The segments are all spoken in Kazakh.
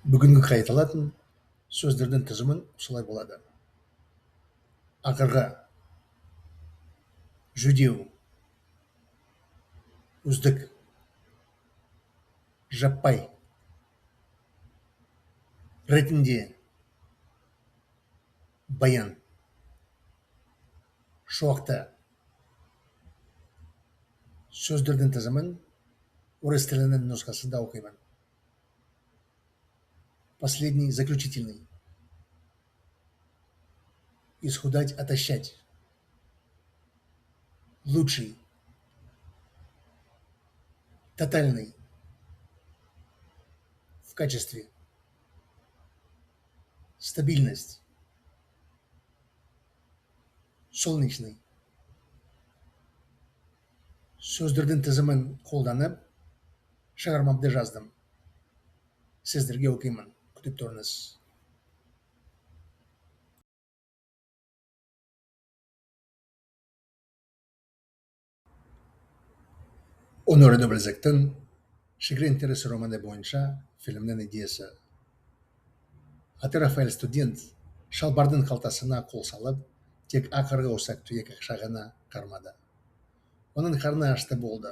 Бүгінгі қайталатын сөздердің тізімін осылай болады: ақырғы, жүдеу, үздік, жаппай, ретінде, баян, шуақты. Сөздердің тізімін орыс тілінің нұсқасында оқимын. Последний, заключительный. Исхудать, отощать. Лучший. Тотальный. В качестве. Стабильность. Солнечный. Сөздердің тізімін қолданып, шығармамды жаздым. Сіздерге оқимын. Күтіп тұрыңыз. Оноре де Бальзактың «Шегір интересі» романы бойынша фильмнің идеясы. Аты Рафаэль студент шалбардың қалтасына қол салып, тек ақырғы ұсақ түйек ақша ғана қармады. Оның қарны ашты болды.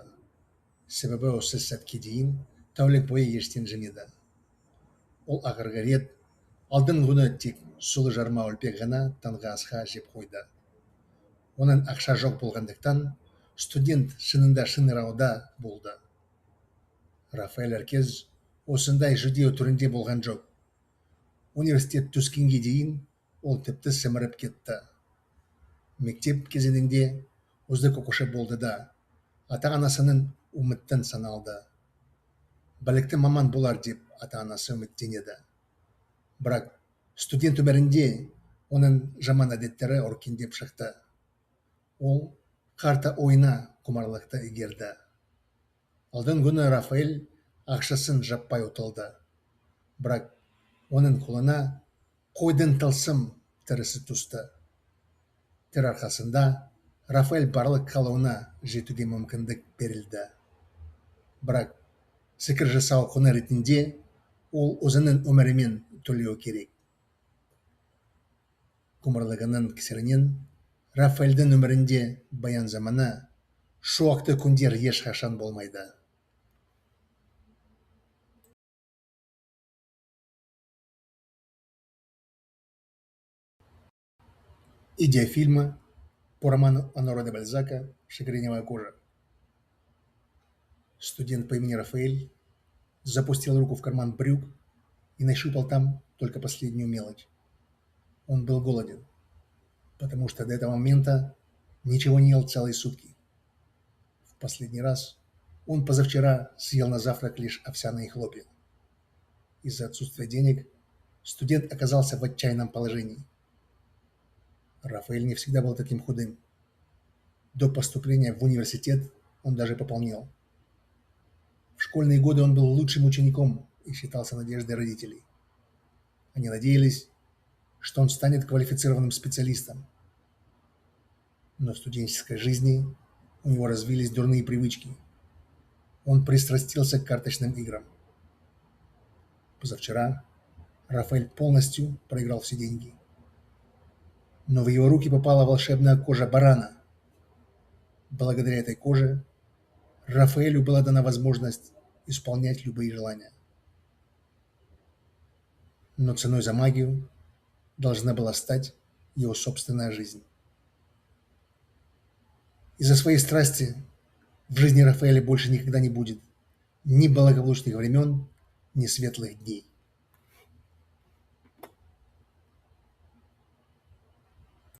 Себебі осы сәтке дейін тәулік бойы ештен жемеді. Ол ақырғы рет алдын күні тек сұлы жарма үлпек ғана таңғы асқа жеп қойды. Оның ақша жоқ болғандықтан студент шынында шыңырауда болды. Рафаэль әркез осындай жүдеу түрінде болған жоқ. Университет түскенге дейін ол тіпті сіміріп кетті. Мектеп кезеңінде үздік оқушы болды да, ата-анасының үміттін саналды. Білікті маман болар деп ата-анасы үміттенеді. Бірақ студент өмірінде оның жаман әдеттері өркендеп шықты. Ол қарта ойына құмарлықты игерді. Алдын күні Рафаэль ақшасын жаппай ұтылды. Бірақ оның қолына қойдың тылсым тірісі түсті. Тір арқасында Рафаэль барлық қалауына жетуге мүмкіндік берілді. Бірақ сикір жасау құны ретінде ол өзінің өмірімен төлеу керек. Құмарлығының кесірінен Рафаэльдің өмірінде баян заманы, шуақты күндер ешқашан болмайды. Идея фильма по роману Оноре де Бальзака «Шагреневая кожа». Студент по имени Рафаэль запустил руку в карман брюк и нащупал там только последнюю мелочь. Он был голоден, потому что до этого момента ничего не ел целые сутки. В последний раз он позавчера съел на завтрак лишь овсяные хлопья. Из-за отсутствия денег студент оказался в отчаянном положении. Рафаэль не всегда был таким худым. До поступления в университет он даже пополнел. В школьные годы он был лучшим учеником и считался надеждой родителей. Они надеялись, что он станет квалифицированным специалистом. Но в студенческой жизни у него развились дурные привычки. Он пристрастился к карточным играм. Позавчера Рафаэль полностью проиграл все деньги. Но в его руки попала волшебная кожа барана. Благодаря этой коже Рафаэлю была дана возможность исполнять любые желания. Но ценой за магию должна была стать его собственная жизнь. Из-за своей страсти в жизни Рафаэля больше никогда не будет ни благополучных времен, ни светлых дней.